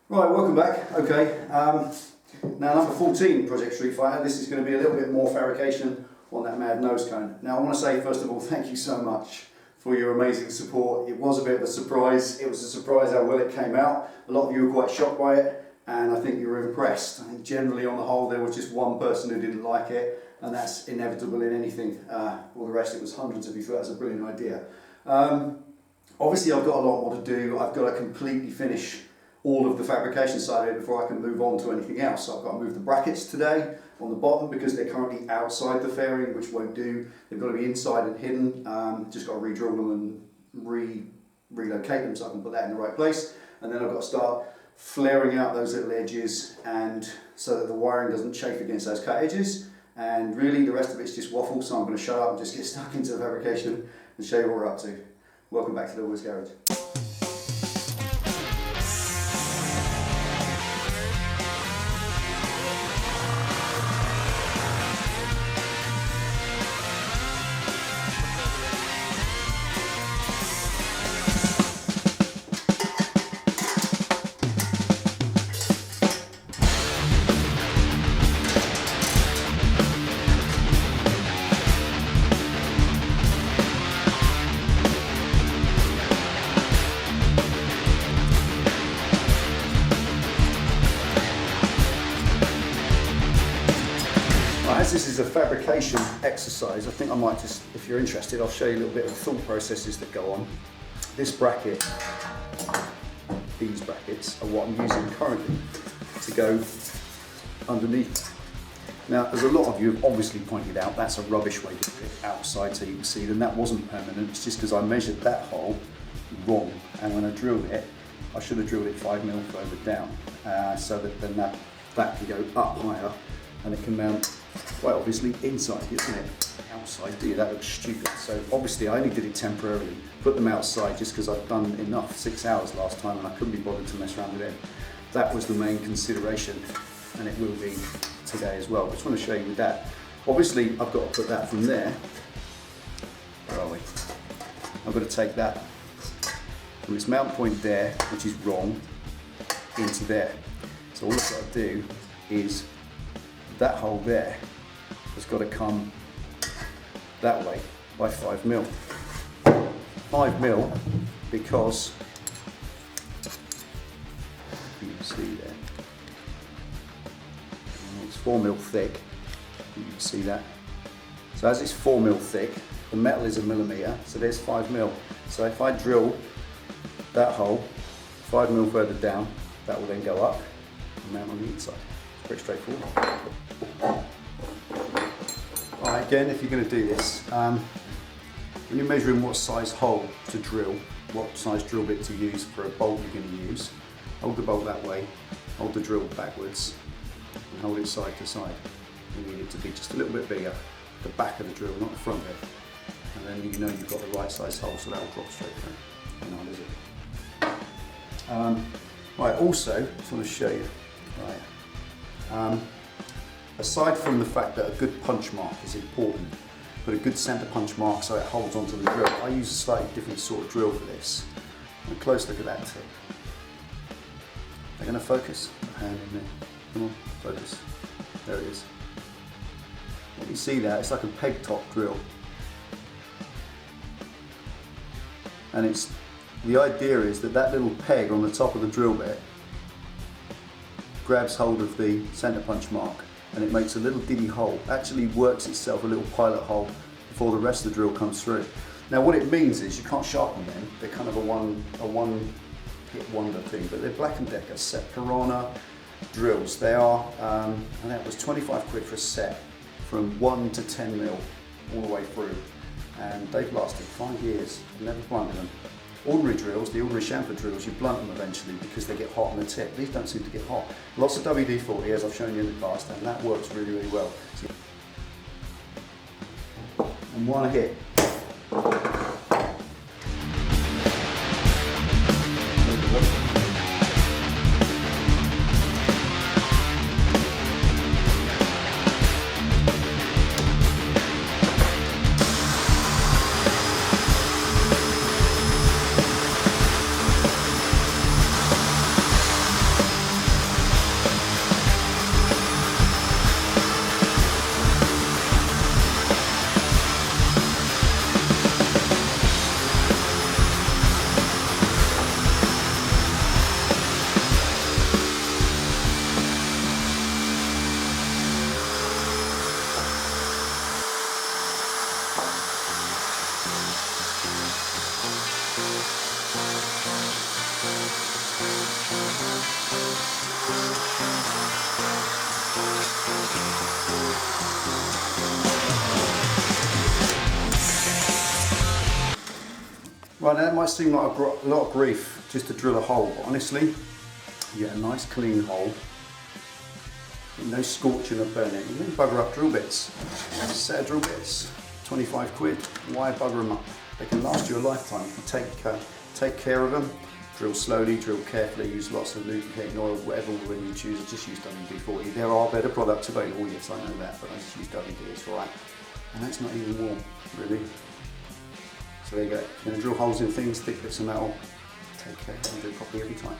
Right, welcome back. Okay, now number 14, Project Street Fighter. This is going to be a little bit more fabrication on that mad nose cone. Now I want to say first of all, thank you so much for your amazing support. It was a bit of a surprise. It was a surprise how well it came out. A lot of you were quite shocked by it, and I think you were impressed. I think generally on the whole there was just one person who didn't like it, and that's inevitable in anything. All the rest, it was hundreds of you thought that's a brilliant idea. Obviously I've got a lot more to do. I've got to completely finish all of the fabrication side of it before I can move on to anything else. So I've got to move the brackets today on the bottom because they're currently outside the fairing, which won't do. They've got to be inside and hidden. Just got to re-drill them and relocate them so I can put that in the right place. And then I've got to start flaring out those little edges and so that the wiring doesn't chafe against those cut edges. And really the rest of it's just waffle, so I'm going to shut up and just get stuck into the fabrication and show you what we're up to. Welcome back to Delboy's Garage. As this is a fabrication exercise, I think I might just, if you're interested, I'll show you a little bit of the thought processes that go on. This bracket, these brackets, are what I'm using currently to go underneath. Now, as a lot of you have obviously pointed out, that's a rubbish way to do it outside so you can see, then that wasn't permanent. It's just because I measured that hole wrong, and when I drilled it, I should have drilled it 5mm further down, so that then that can go up higher and it can mount quite obviously inside, isn't it? Outside, do you? That looks stupid. So obviously I only did it temporarily, put them outside just because I've done enough, 6 hours last time, and I couldn't be bothered to mess around with it. That was the main consideration, and it will be today as well. I just want to show you with that. Obviously I've got to put that from there. Where are we? I've got to take that from its mount point there, which is wrong, into there. So all I've got to do is that hole there has got to come that way by 5mm. 5mm because you can see there, it's 4mm thick, you can see that. So as it's 4mm thick, the metal is 1mm, so there's 5mm. So if I drill that hole 5mm further down, that will then go up and mount on the inside. It's pretty straightforward. Alright, again, if you're going to do this, when you're measuring what size hole to drill, what size drill bit to use for a bolt you're going to use, hold the bolt that way, hold the drill backwards, and hold it side to side. You need it to be just a little bit bigger, the back of the drill, not the front bit. And then you know you've got the right size hole, so that will drop straight through. And is it? Right, also, just want to show you. Right. Aside from the fact that a good punch mark is important, but a good centre punch mark so it holds onto the drill, I use a slightly different sort of drill for this. A close look at that tip. They're going to focus. Hand in there. Come on, focus. There it is. You see that? It's like a peg top drill. And the idea is that that little peg on the top of the drill bit grabs hold of the centre punch mark, and it makes a little ditty hole, actually works itself a little pilot hole before the rest of the drill comes through. Now what it means is you can't sharpen them, they're kind of a one hit wonder thing, but they're Black & Decker set Piranha drills. They are, and that was 25 quid for a set from 1 to 10mm all the way through, and they've lasted 5 years. I've never blunted them. Ordinary drills, the ordinary chamfer drills, you blunt them eventually because they get hot on the tip. These don't seem to get hot. Lots of WD-40 as I've shown you in the past, and that works really, really well. and one hit. Right, now that might seem like I've got a lot of grief just to drill a hole, but honestly, you get a nice clean hole, no scorching or burning. You can bugger up drill bits. Just a set of drill bits, 25 quid, why bugger them up? They can last you a lifetime if you take care of them. Drill slowly, drill carefully, use lots of lubricating oil, whatever when you choose. Just use WD-40. There are better products available, yes I know that, but I just use WD, it's alright. And that's not even warm, really. So there you go. You're going to drill holes in things, thick bits of metal. Take care and do it properly every time.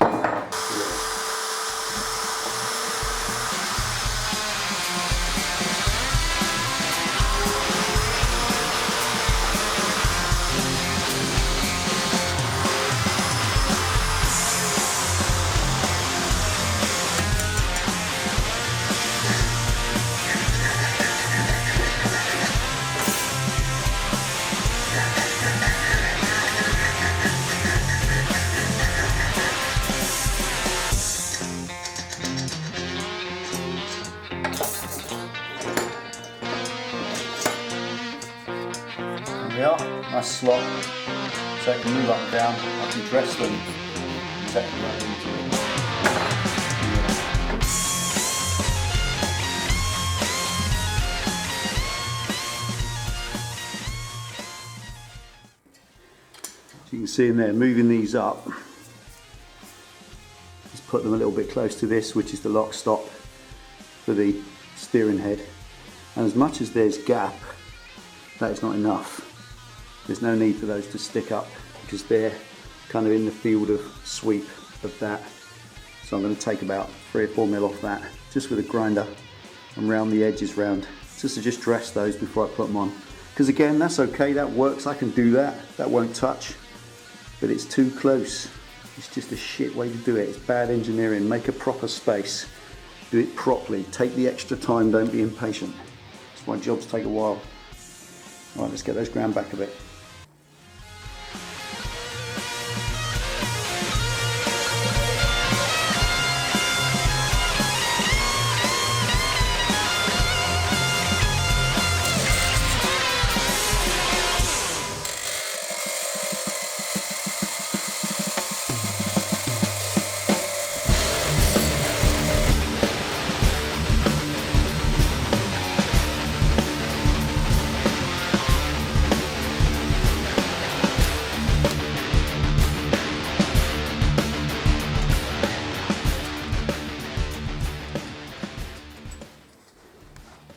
There we are, nice slot, so I can move up and down, I can dress them exactly where I need to. So you can see in there, moving these up, just put them a little bit close to this, which is the lock stop for the steering head. And as much as there's gap, that is not enough. There's no need for those to stick up because they're kind of in the field of sweep of that. So I'm going to take about 3 or 4 mil off that just with a grinder and round the edges round, just to just dress those before I put them on. Because again, that's okay, that works, I can do that, that won't touch, but it's too close. It's just a shit way to do it. It's bad engineering. Make a proper space, do it properly, take the extra time, don't be impatient. That's why jobs take a while. All right, let's get those ground back a bit.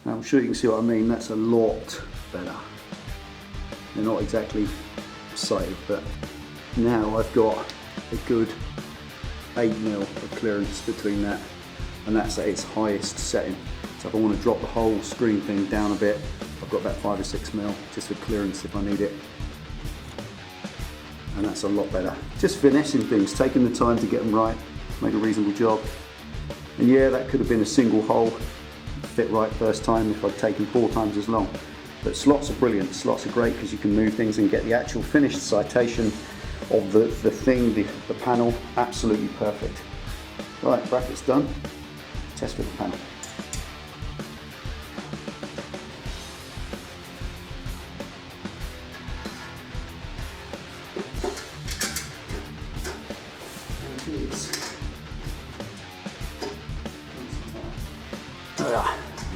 I'm sure you can see what I mean, that's a lot better. They're not exactly sighted, but now I've got a good 8 mil of clearance between that, and that's at its highest setting. So if I want to drop the whole screen thing down a bit, I've got about 5 or 6 mil just for clearance if I need it. And that's a lot better. Just finessing things, taking the time to get them right, make a reasonable job. And yeah, that could have been a single hole, fit right first time if I'd taken 4 times as long. But slots are brilliant, slots are great because you can move things and get the actual finished citation of the thing, the panel, absolutely perfect. Right, bracket's done, test with the panel.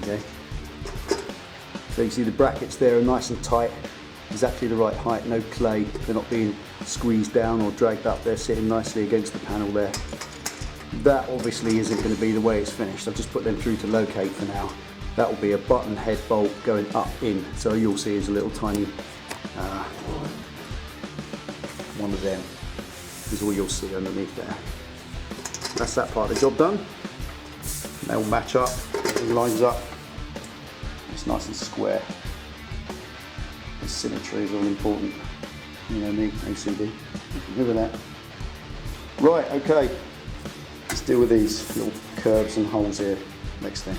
Okay. So you see the brackets there are nice and tight, exactly the right height, no clay, they're not being squeezed down or dragged up, they're sitting nicely against the panel there. That obviously isn't going to be the way it's finished, I've just put them through to locate for now. That will be a button head bolt going up in, so you'll see is a little tiny one of them is all you'll see underneath there. That's that part of the job done. They all match up, it lines up, it's nice and square. The symmetry is all important. You know me, OCD. Look at that. Right, okay. Let's deal with these little curves and holes here. Next thing.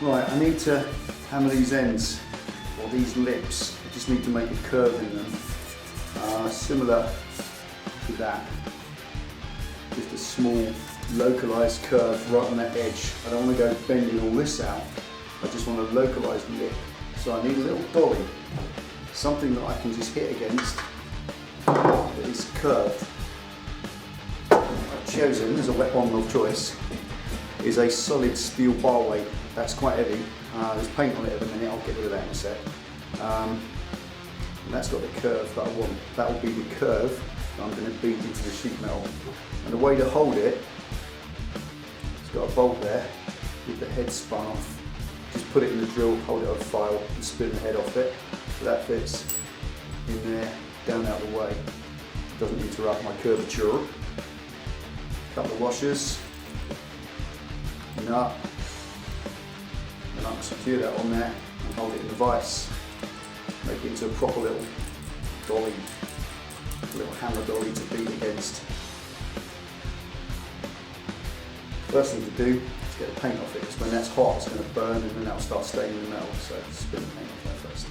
Right, I need to hammer these ends, or these lips. I just need to make a curve in them. Similar to that. Just a small localized curve right on that edge. I don't want to go bending all this out. I just want a localized lip. So I need a little dolly. Something that I can just hit against that is curved. I've chosen as a weapon of choice is a solid steel bar weight. That's quite heavy. There's paint on it at the minute, I'll get rid of that in a sec. And that's got the curve that I want. That will be the curve that I'm going to beat into the sheet metal. And the way to hold it, it's got a bolt there with the head spun off. Just put it in the drill, hold it on file and spin the head off it. So that fits in there, down out of the way. Doesn't interrupt my curvature. Couple of washers, nut, and I'll secure that on there and hold it in the vise. Make it into a proper little dolly, a little hammer dolly to beat against. First thing to do is get the paint off it, because when that's hot it's going to burn and then that will start staining the metal, so spin the paint off that first.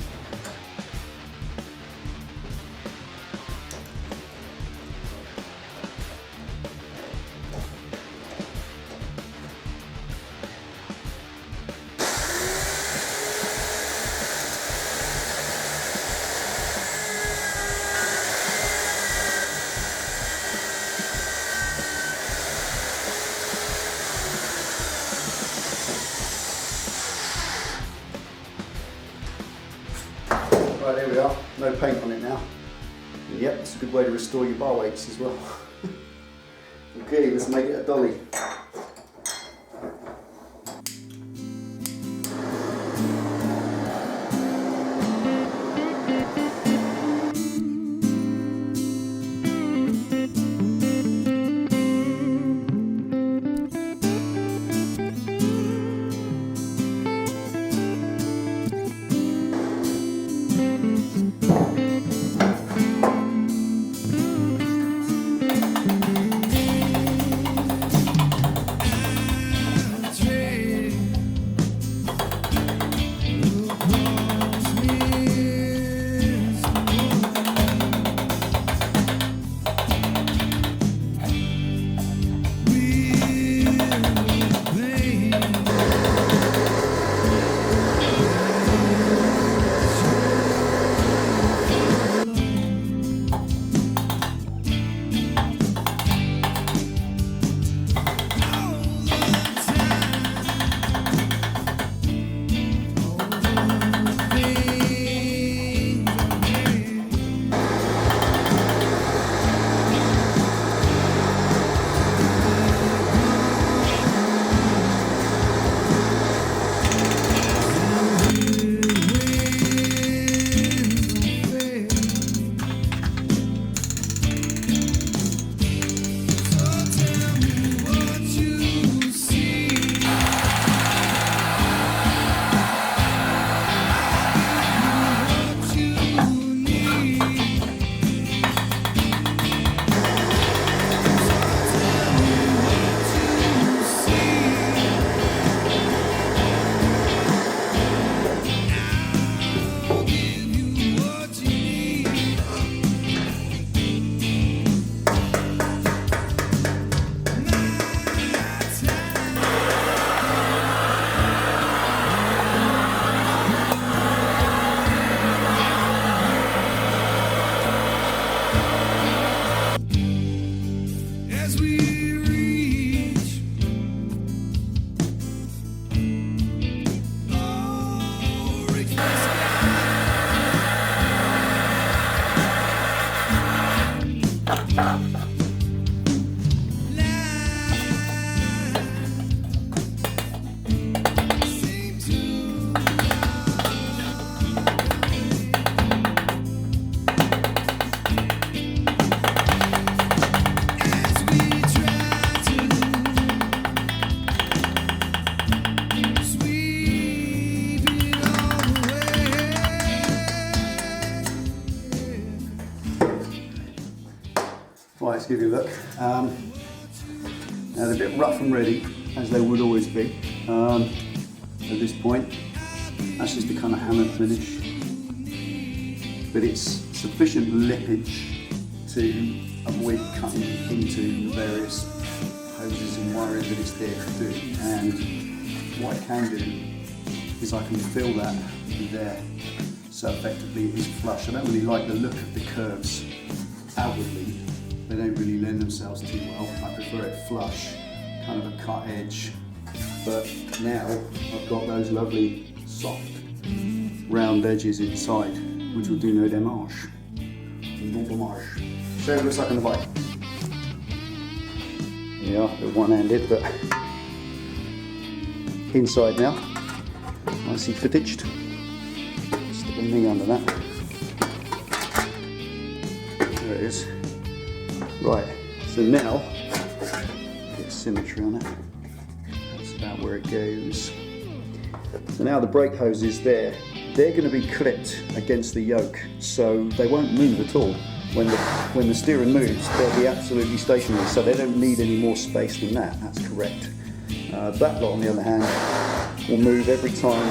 Right, there we are, no paint on it now. And yep, it's a good way to restore your bar weights as well. Okay, let's make it a dolly. to give you a look. Now they're a bit rough and ready, as they would always be at this point. That's just the kind of hammered finish, but it's sufficient lippage to avoid cutting into the various hoses and wiring that it's there to do. And what I can do is I can fill that there, so effectively it is flush. I don't really like the look of the curves outwardly. They don't really lend themselves too well. I prefer it flush, kind of a cut edge. But now I've got those lovely soft round edges inside, which will do no damage. No damage. Show you what it looks like on the bike. Yeah, they're one-handed, but inside now, nicely fittaged. Stick a knee under that. There it is. Right, so now, get symmetry on it. That's about where it goes. So now the brake hoses there, they're going to be clipped against the yoke, so they won't move at all. When the steering moves, they'll be absolutely stationary, so they don't need any more space than that. That's correct. That lot, on the other hand, will move every time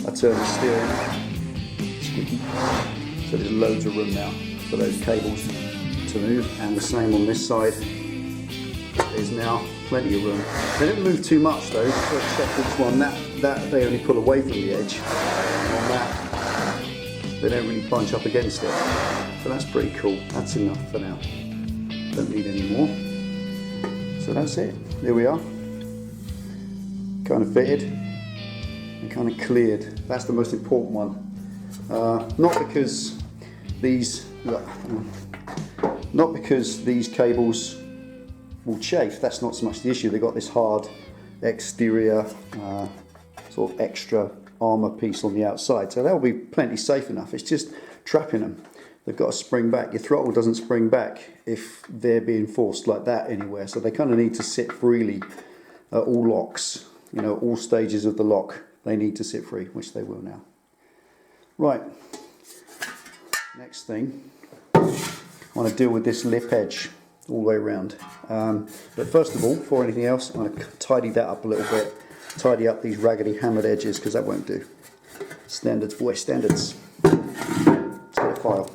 I turn the steering. Squeaky. So there's loads of room now for those cables to move, and the same on this side. There's now plenty of room. They don't move too much though, except this one. That they only pull away from the edge. On that, they don't really bunch up against it. So that's pretty cool. That's enough for now. Don't need any more. So that's it. There we are. Kind of fitted and kind of cleared. That's the most important one. Not because these cables will chafe. That's not so much the issue. They've got this hard exterior sort of extra armour piece on the outside, so they'll be plenty safe enough. It's just trapping them. They've got to spring back. Your throttle doesn't spring back if they're being forced like that anywhere, so they kind of need to sit freely at all locks. You know, all stages of the lock, they need to sit free, which they will now. Right, next thing, I want to deal with this lip edge all the way around. But first of all, before anything else, I'm going to tidy that up a little bit. Tidy up these raggedy hammered edges, because that won't do. Standards, boy, standards. Let's get a file.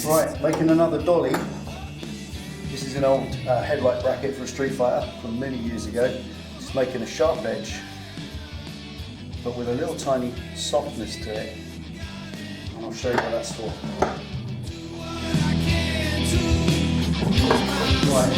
Right, making another dolly. This is an old headlight bracket for a Street Fighter from many years ago. Just making a sharp edge, but with a little tiny softness to it. And I'll show you what that's for. Right,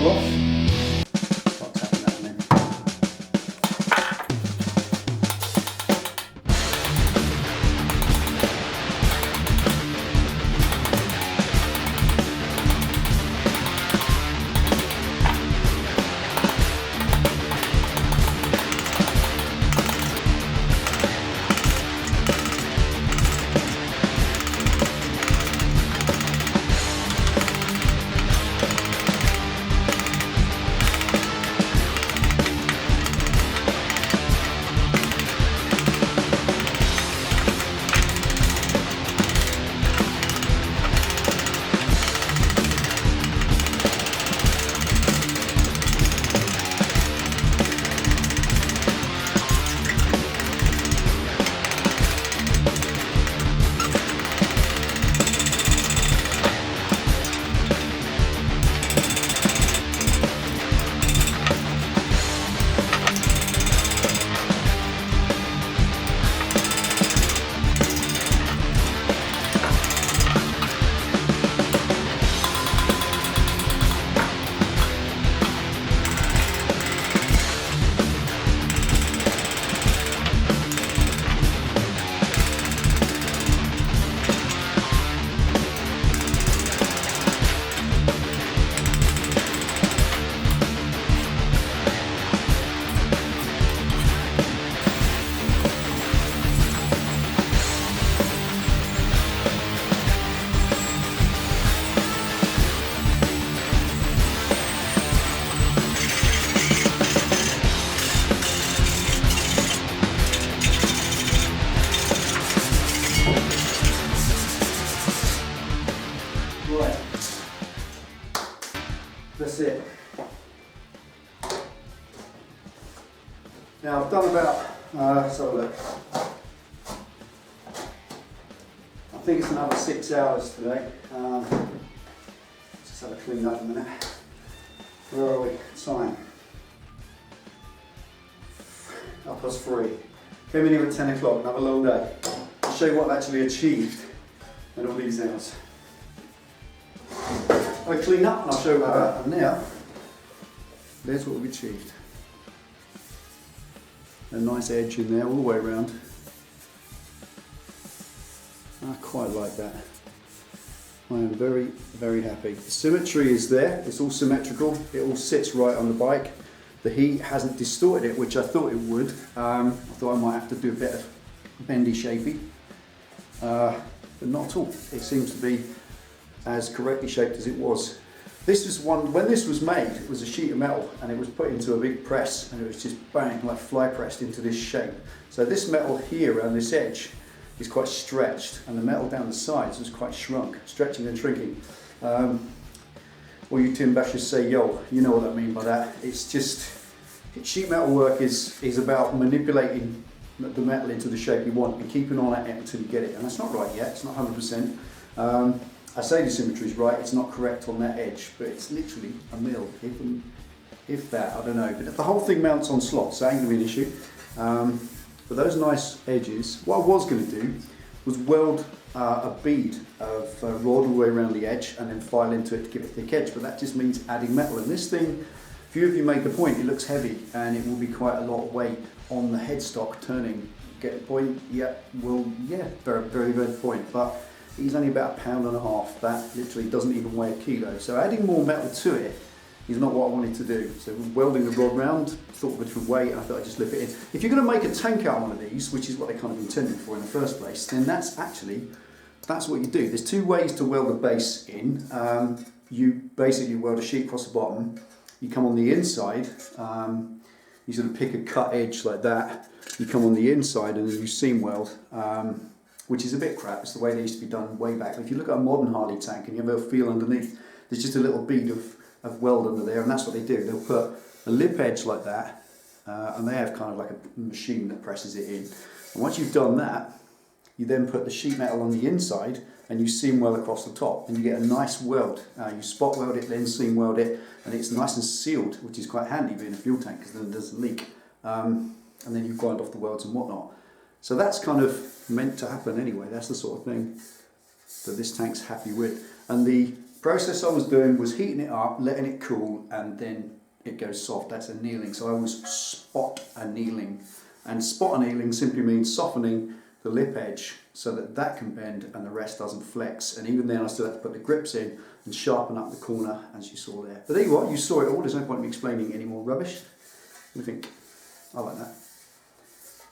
bottle off. Start tapping that one in. Right, that's it. Now I've done about, let's have a look. I think it's another 6 hours today. Just have a clean up a minute. Where are we? Time. 3:30. Came in here at 10 o'clock, another long day. I'll show you what I've actually achieved in all these hours. I clean up and I'll show you that. And now, there's what we've achieved. A nice edge in there all the way around. I quite like that. I am very, very happy. The symmetry is there, it's all symmetrical, it all sits right on the bike. The heat hasn't distorted it, which I thought it would. I thought I might have to do a bit of bendy shapey, but not at all. It seems to be as correctly shaped as it was. This is one, when this was made, it was a sheet of metal and it was put into a big press and it was just bang, like fly pressed into this shape. So this metal here around this edge is quite stretched and the metal down the sides was quite shrunk, stretching and shrinking. All you tin bashers say, yo, you know what I mean by that. It's just, sheet metal work is about manipulating the metal into the shape you want and keeping on at it until you get it. And that's not right yet, it's not 100%. I say the symmetry is right, it's not correct on that edge, but it's literally a mil, if that, I don't know. But the whole thing mounts on slots, so that ain't gonna be an issue. But those nice edges, what I was gonna do was weld a bead of rod all the way around the edge and then file into it to give it a thick edge, but that just means adding metal. And this thing, few of you make the point, it looks heavy and it will be quite a lot of weight on the headstock turning. Get the point? Yeah, well, yeah, very, very good point. But he's only about 1.5 pounds. That literally doesn't even weigh a kilo. So adding more metal to it is not what I wanted to do. So welding the rod round, thought of a different way, and I thought I'd just slip it in. If you're going to make a tank out of one of these, which is what they kind of intended for in the first place, then that's what you do. There's two ways to weld the base in. You basically weld a sheet across the bottom. You come on the inside. You sort of pick a cut edge like that. You come on the inside and then you seam weld. Which is a bit crap. It's the way they used to be done way back. But if you look at a modern Harley tank and you have a feel underneath, there's just a little bead of weld under there, and that's what they do. They'll put a lip edge like that, and they have kind of like a machine that presses it in. And once you've done that, you then put the sheet metal on the inside and you seam weld across the top, and you get a nice weld. You spot weld it, then seam weld it, and it's nice and sealed, which is quite handy being a fuel tank because then it doesn't leak. And then you grind off the welds and whatnot. So that's kind of meant to happen anyway. That's the sort of thing that this tank's happy with. And the process I was doing was heating it up, letting it cool, and then it goes soft. That's annealing. So I was spot annealing. And spot annealing simply means softening the lip edge so that that can bend and the rest doesn't flex. And even then I still have to put the grips in and sharpen up the corner, as you saw there. But there you are, you saw it all. There's no point in me explaining any more rubbish. What do you think? I like that.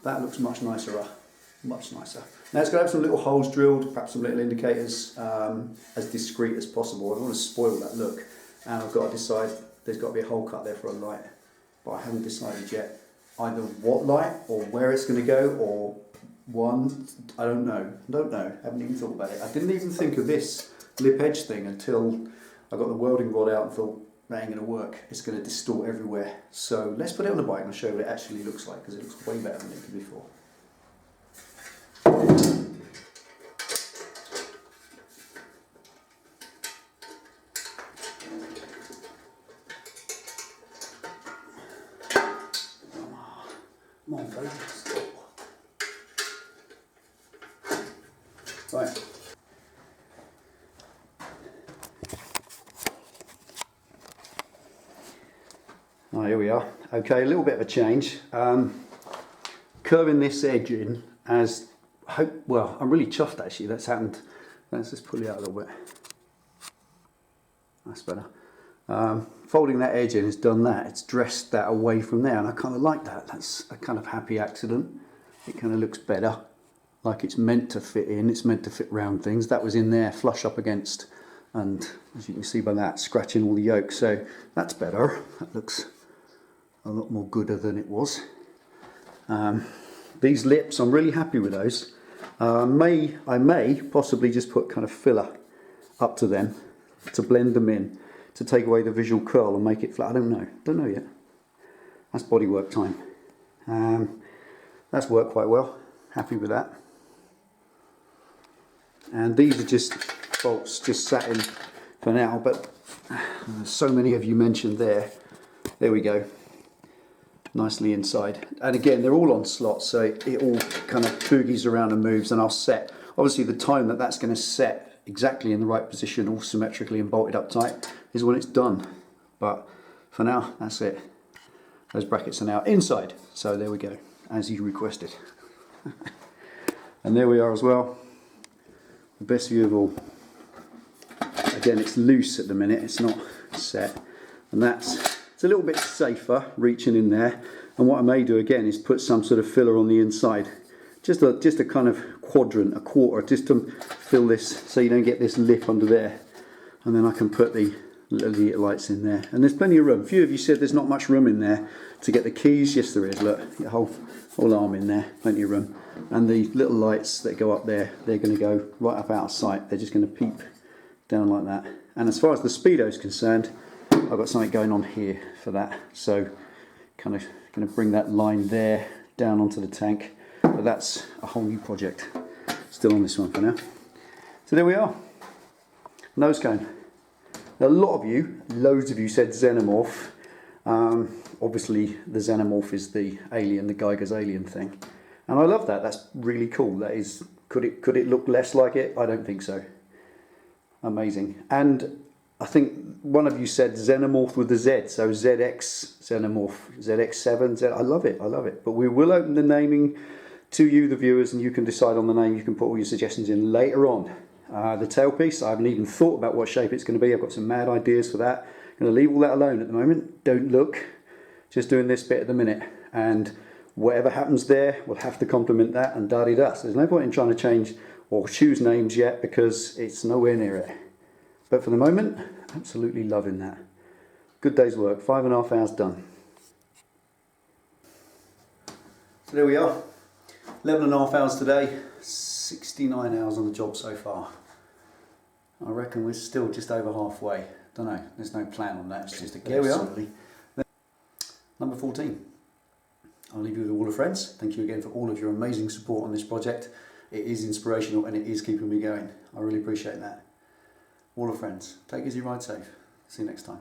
That looks much nicer, much nicer. Now it's going to have some little holes drilled, perhaps some little indicators, as discreet as possible. I don't want to spoil that look. And I've got to decide, there's got to be a hole cut there for a light. But I haven't decided yet either what light or where it's going to go, or one, I don't know, haven't even thought about it. I didn't even think of this lip edge thing until I got the welding rod out and thought, that ain't going to work, it's going to distort everywhere. So let's put it on the bike and I'll show you what it actually looks like, because it looks way better than it did before. Come on, baby. Right. Oh, here we are. Okay, a little bit of a change. Curving this edge in as, well, I'm really chuffed actually that's happened. Let's just pull it out a little bit. That's better. Folding that edge in has done that. It's dressed that away from there, and I kind of like that. That's a kind of happy accident. It kind of looks better, like it's meant to fit in. It's meant to fit round things. That was in there, flush up against, and as you can see by that, scratching all the yolks. So that's better. That looks a lot more gooder than it was. These lips, I'm really happy with those. I may possibly just put kind of filler up to them to blend them in, to take away the visual curl and make it flat. I don't know yet. That's bodywork time. That's worked quite well, happy with that. And these are just bolts just sat in for now, but so many of you mentioned there we go, nicely inside. And again, they're all on slots, so it all kind of boogies around and moves, and I'll set, obviously the time that's going to set exactly in the right position, all symmetrically and bolted up tight, is when it's done. But for now, that's it. Those brackets are now inside, so there we go, as you requested. And there we are as well, the best view of all. Again, it's loose at the minute, it's not set, and it's a little bit safer reaching in there. And what I may do again is put some sort of filler on the inside, just a kind of quadrant, a quarter, just to fill this so you don't get this lip under there. And then I can put the little lights in there, and there's plenty of room. A few of you said there's not much room in there to get the keys. Yes, there is. Look, the whole arm in there, plenty of room. And the little lights that go up there, they're going to go right up out of sight. They're just going to peep down like that. And as far as the speedo is concerned, I've got something going on here for that. So kind of going to bring that line there down onto the tank. But that's a whole new project. Still on this one for now. So there we are. Nose cone. Now, a lot of you, loads of you said xenomorph. Obviously the xenomorph is the alien, the Geiger's alien thing. And I love that. That's really cool. That is, could it look less like it? I don't think so. Amazing. And I think one of you said xenomorph with the Z, so ZX xenomorph, ZX7, I love it, I love it. But we will open the naming to you, the viewers, and you can decide on the name. You can put all your suggestions in later on. The tailpiece, I haven't even thought about what shape it's going to be. I've got some mad ideas for that. I'm going to leave all that alone at the moment. Don't look. Just doing this bit at the minute. And whatever happens there, we'll have to complement that and da-di-da. So there's no point in trying to change or choose names yet, because it's nowhere near it. But for the moment, absolutely loving that. Good day's work, 5.5 hours done. So there we are, 11.5 hours today, 69 hours on the job so far. I reckon we're still just over halfway. Don't know, there's no plan on that, it's just a guess. There we are. Number 14. I'll leave you with all the friends. Thank you again for all of your amazing support on this project. It is inspirational and it is keeping me going. I really appreciate that. All the friends, take easy, ride safe. See you next time.